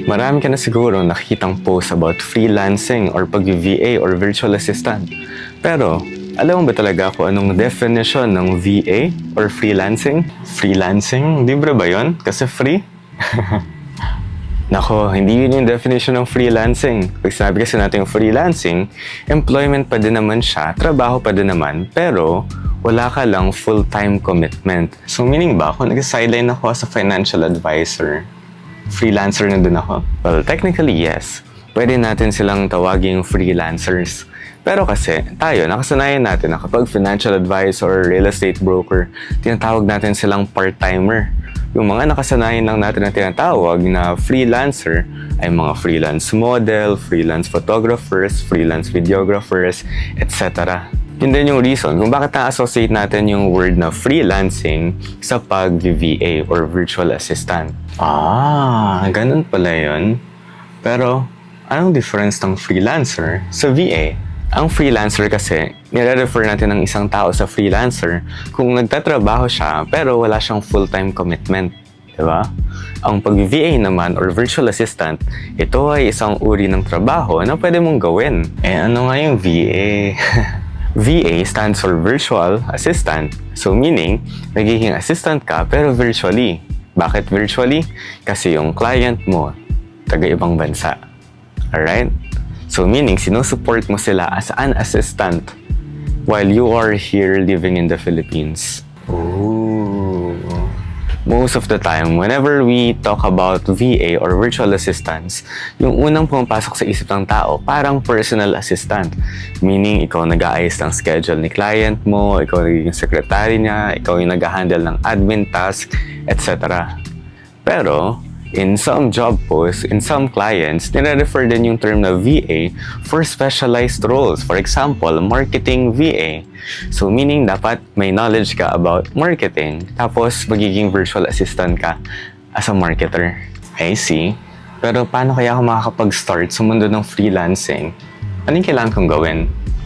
Marami ka na siguro nakikitang post about freelancing or pag-VA or virtual assistant. Pero, alam mo ba talaga kung anong definition ng VA or freelancing? Freelancing? Libre ba yon? Kasi free? Nako, hindi yun yung definition ng freelancing. Pag sinabi kasi natin yung freelancing, employment pa din naman siya, trabaho pa din naman, pero wala ka lang full-time commitment. So meaning ba, kung nag-sideline ako as a financial advisor, freelancer na din ako? Well, technically yes. Pwede natin silang tawaging freelancers. Pero kasi, tayo, nakasanayan natin na kapag financial advisor or real estate broker, tinatawag natin silang part-timer. Yung mga nakasanayan lang natin na tinatawag na freelancer ay mga freelance model, freelance photographers, freelance videographers, etc. Yun din yung reason kung bakit na-associate natin yung word na freelancing sa pag-VA or virtual assistant. Ganun pala yun. Pero, anong difference ng freelancer sa VA? Ang freelancer kasi, nire-refer natin ng isang tao sa freelancer kung nagtatrabaho siya pero wala siyang full-time commitment. Diba? Ang pag-VA naman or virtual assistant, ito ay isang uri ng trabaho na pwede mong gawin. Ano nga yung VA? VA stands for Virtual Assistant. So meaning, nagiging assistant ka pero virtually. Bakit virtually? Kasi yung client mo, taga-ibang bansa. Alright? So meaning, sinusupport mo sila as an assistant while you are here living in the Philippines. Most of the time, whenever we talk about VA or virtual assistants, yung unang pumapasok sa isip ng tao, parang personal assistant. Meaning, ikaw nag-aayos ng schedule ni client mo, ikaw naging secretary niya, ikaw yung nag-handle ng admin task, etc. Pero, in some job posts, in some clients, nire-refer din yung term na VA for specialized roles. For example, marketing VA. So, meaning dapat may knowledge ka about marketing, tapos magiging virtual assistant ka as a marketer. I see. Pero paano kaya ako makakapag-start sa mundo ng freelancing? Anong kailangan kong gawin?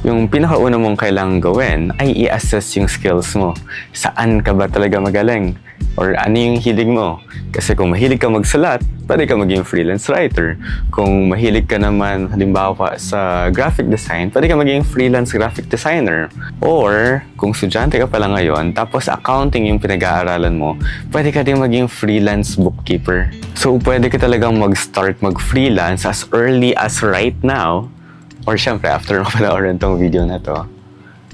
Yung pinakauna mong kailangan gawin ay i-assess yung skills mo. Saan ka ba talaga magaling? Or ano yung hilig mo? Kasi kung mahilig ka magsulat, pwede ka maging freelance writer. Kung mahilig ka naman, halimbawa sa graphic design, pwede ka maging freelance graphic designer. Or kung estudyante ka pala ngayon, tapos accounting yung pinag-aaralan mo, pwede ka din maging freelance bookkeeper. So pwede ka talagang mag-start mag-freelance as early as right now, or syempre after mapanoorin tong video na to.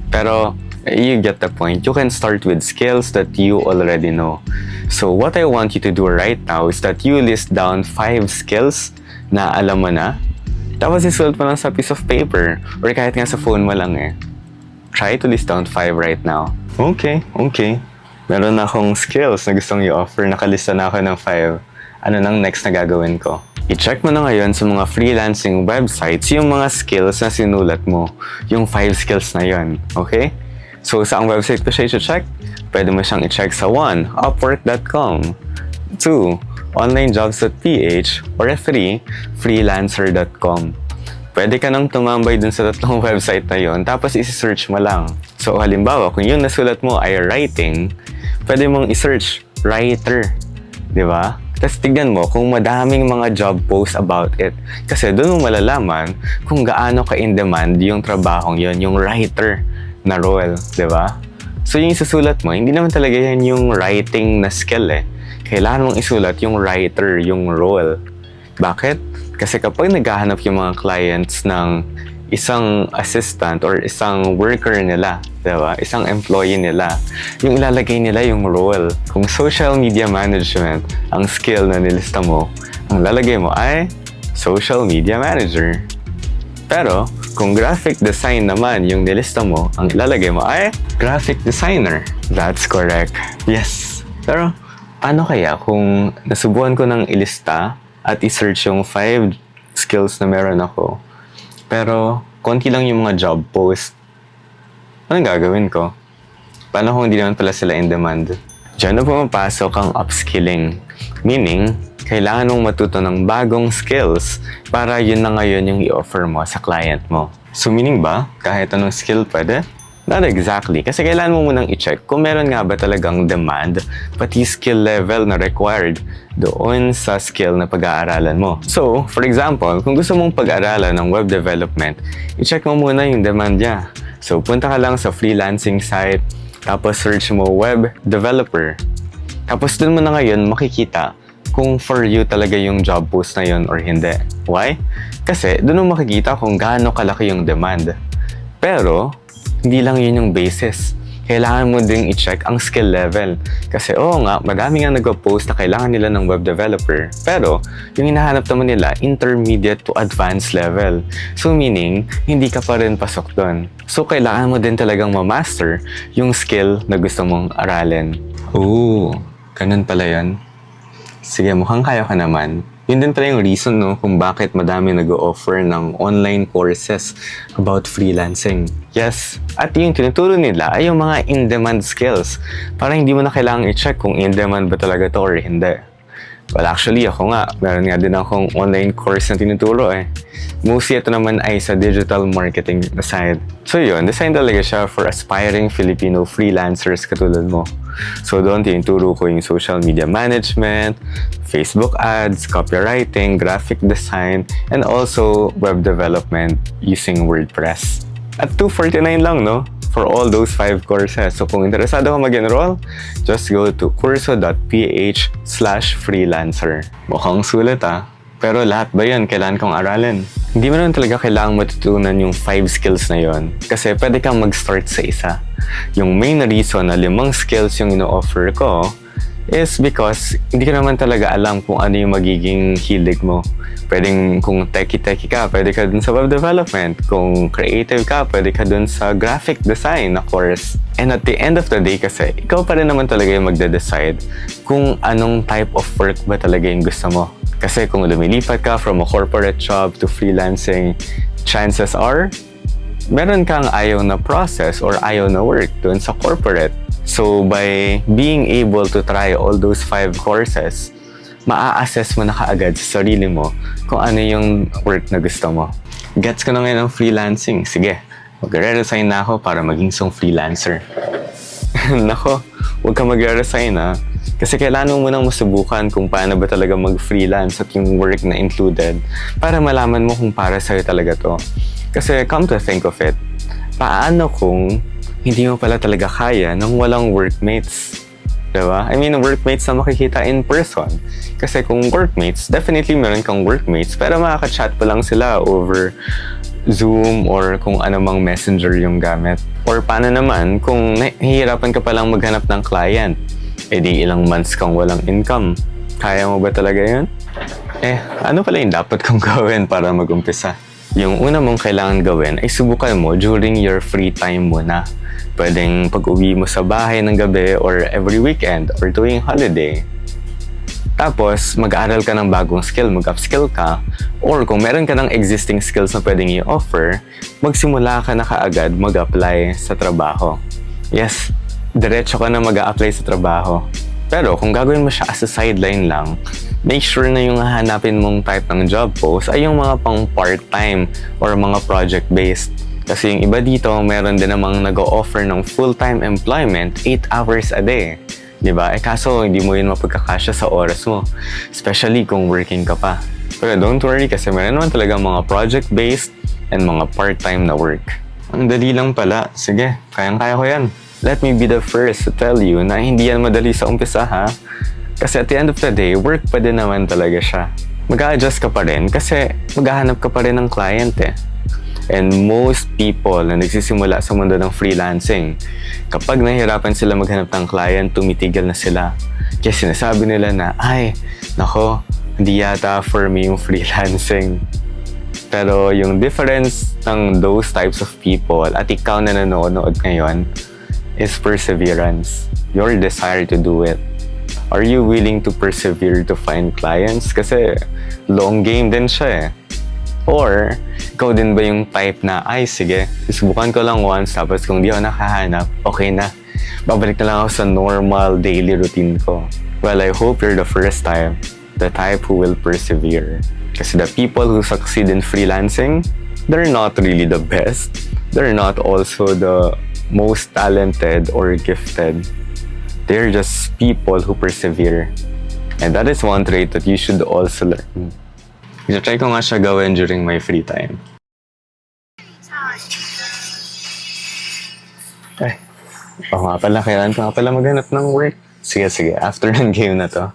Pero you get the point. You can start with skills that you already know. So what I want you to do right now is that you list down 5 skills na alam mo na. Tapos isulat mo lang sa piece of paper or kahit nga sa phone mo lang eh. Try to list down 5 right now. Okay. Meron na akong skills na gustong i-offer. Nakalista na ako ng 5. Ano nang next na gagawin ko? I-check mo na ngayon sa mga freelancing websites yung mga skills na sinulat mo. Yung 5 skills na yon. Okay? So, saang website ko siya i-check? Pwede mo siyang i-check sa 1. Upwork.com 2. Onlinejobs.ph or 3. Freelancer.com. Pwede ka nang tumambay dun sa tatlong website na yon, tapos isi-search mo lang. So, halimbawa, kung yung nasulat mo ay writing, pwede mong i-search writer. Diba? Tapos tignan mo kung madaming mga job posts about it. Kasi doon mo malalaman kung gaano ka-in-demand yung trabahong yon, yung writer na role, di ba? So yung isusulat mo, hindi naman talaga yan yung writing na skill eh. Kailangan mong isulat yung writer, yung role. Bakit? Kasi kapag naghahanap yung mga clients ng isang assistant or isang worker nila, di ba? Isang employee nila, yung ilalagay nila yung role. Kung social media management ang skill na nilista mo, ang lalagay mo ay social media manager. Pero, kung graphic design naman yung nilista mo, ang ilalagay mo ay graphic designer. That's correct. Yes. Pero, paano kaya kung nasubukan ko ng ilista at i-search yung 5 skills na meron ako, pero konti lang yung mga job post? Anong gagawin ko? Paano kung hindi naman pala sila in demand? Diyan na pumapasok ang upskilling. Meaning, kailangan mong matuto ng bagong skills para yun na ngayon yung i-offer mo sa client mo. So meaning ba, kahit anong skill pwede? Not exactly, kasi kailangan mo munang i-check kung meron nga ba talagang demand, pati skill level na required doon sa skill na pag-aaralan mo. So, for example, kung gusto mong pag-aralan ng web development, i-check mo muna yung demand niya. So, punta ka lang sa freelancing site, tapos search mo web developer. Tapos dun mo na ngayon makikita kung for you talaga yung job post na yun or hindi. Why? Kasi dun mo makikita kung gaano kalaki yung demand. Pero, hindi lang yun yung basis. Kailangan mo ding i-check ang skill level. Kasi oo nga, madami nga nag-post na kailangan nila ng web developer. Pero, yung hinahanap naman nila, intermediate to advanced level. So meaning, hindi ka pa rin pasok doon. So kailangan mo din talagang ma-master yung skill na gusto mong aralin. Oo, ganun pala yun. Sige, mukhang kaya ka naman. Yun din pala yung reason kung bakit madami nag-o-offer ng online courses about freelancing. Yes, at yung tinuturo nila ay yung mga in-demand skills. Para hindi mo na kailangang i-check kung in-demand ba talaga to or hindi. Well, actually, ako nga, meron nga din akong online course na tinuturo eh. Mostly ito naman ay sa digital marketing side. So yun, design talaga siya for aspiring Filipino freelancers katulad mo. So doon tinuturo ko yung social media management, Facebook ads, copywriting, graphic design, and also web development using WordPress. At $249 lang, no? For all those 5 courses. So kung interesado ka mag-enroll, just go to kurso.ph/freelancer. Mukhang sulit Pero lahat ba yan kailangan kong aralin? Hindi mo naman talaga kailangang matutunan yung 5 skills na yon. Kasi pwede kang mag-start sa isa. Yung main reason na 5 skills yung ino-offer ko is because hindi ka naman talaga alam kung ano yung magiging hilig mo. Pwedeng kung techie-techie ka, pwede ka dun sa web development. Kung creative ka, pwede ka dun sa graphic design na course. And at the end of the day kasi, ikaw pa rin naman talaga yung magde-decide kung anong type of work ba talaga yung gusto mo. Kasi kung lumilipat ka from a corporate job to freelancing, chances are, meron kang ayaw na process or ayaw na work dun sa corporate. So by being able to try all those 5 courses, maa-assess mo na kaagad sa sarili mo kung ano yung work na gusto mo. Gets ko na ngayon ng freelancing. Sige, magre-resign na ako para maging isang freelancer. Nako, huwag ka magre-resign Kasi kailangan mo munang masubukan kung paano ba talaga mag-freelance at yung work na included para malaman mo kung para sa'yo talaga to. Kasi come to think of it, paano kung hindi mo pala talaga kaya nang walang workmates? Diba? I mean, workmates na makikita in person. Kasi kung workmates, definitely meron kang workmates, pero makaka-chat pa lang sila over Zoom or kung anumang messenger yung gamit. Or paano naman kung nahihirapan ka palang maghanap ng client? Eh di ilang months kang walang income. Kaya mo ba talaga yun? Ano pala yung dapat kong gawin para mag-umpisa? Yung una mong kailangan gawin ay subukan mo during your free time muna. Pwedeng pag-uwi mo sa bahay ng gabi or every weekend or tuwing holiday. Tapos, mag-aaral ka ng bagong skill, mag-upskill ka, or kung meron ka ng existing skills na pwedeng i-offer, magsimula ka na kaagad mag-apply sa trabaho. Yes, diretso ka na mag-a-apply sa trabaho. Pero kung gagawin mo siya as a sideline lang, make sure na yung hahanapin mong type ng job post ay yung mga pang part-time or mga project-based. Kasi yung iba dito, meron din namang nag-o-offer ng full-time employment 8 hours a day. Diba? Kaso hindi mo yun mapagkakasya sa oras mo. Especially kung working ka pa. Pero don't worry kasi meron naman talaga mga project-based and mga part-time na work. Ang dali lang pala. Sige, kayang-kaya ko yan. Let me be the first to tell you na hindi yan madali sa umpisa Kasi at the end of the day, work pa din naman talaga siya. Mag-a-adjust ka pa rin kasi maghahanap ka pa rin ng client And most people na nagsisimula sa mundo ng freelancing, kapag nahihirapan sila maghanap ng client, tumitigil na sila. Kaya sinasabi nila na, nako, hindi yata for me yung freelancing. Pero yung difference ng those types of people at ikaw na nanonood ngayon is perseverance. Your desire to do it. Are you willing to persevere to find clients? Kasi long game din siya Or, ikaw din ba yung type na, sige, susubukan ko lang once, tapos kung di ako nakahanap, okay na. Babalik na lang ako sa normal daily routine ko. Well, I hope you're the first time, the type who will persevere. Kasi the people who succeed in freelancing, they're not really the best. They're not also the most talented or gifted. They're just people who persevere. And that is one trait that you should also learn. Try ko nga siya gawin during my free time. Ay, nga pala, kailangan ko nga pala maghanap ng work. Sige, after ng game na to.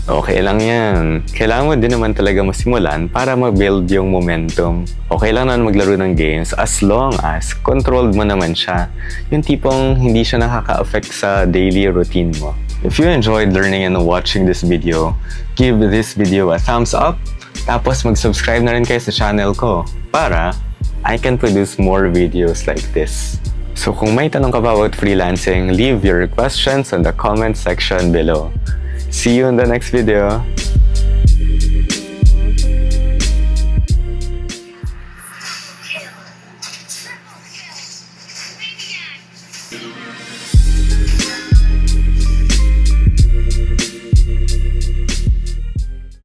Okay lang yan. Kailangan mo din naman talaga masimulan para mag-build yung momentum. Okay lang naman maglaro ng games as long as controlled mo naman siya. Yung tipong hindi siya nakaka-affect sa daily routine mo. If you enjoyed learning and watching this video, give this video a thumbs up. Tapos mag-subscribe na rin kayo sa channel ko para I can produce more videos like this. So kung may tanong ka pa about freelancing, leave your questions in the comment section below. See you in the next video.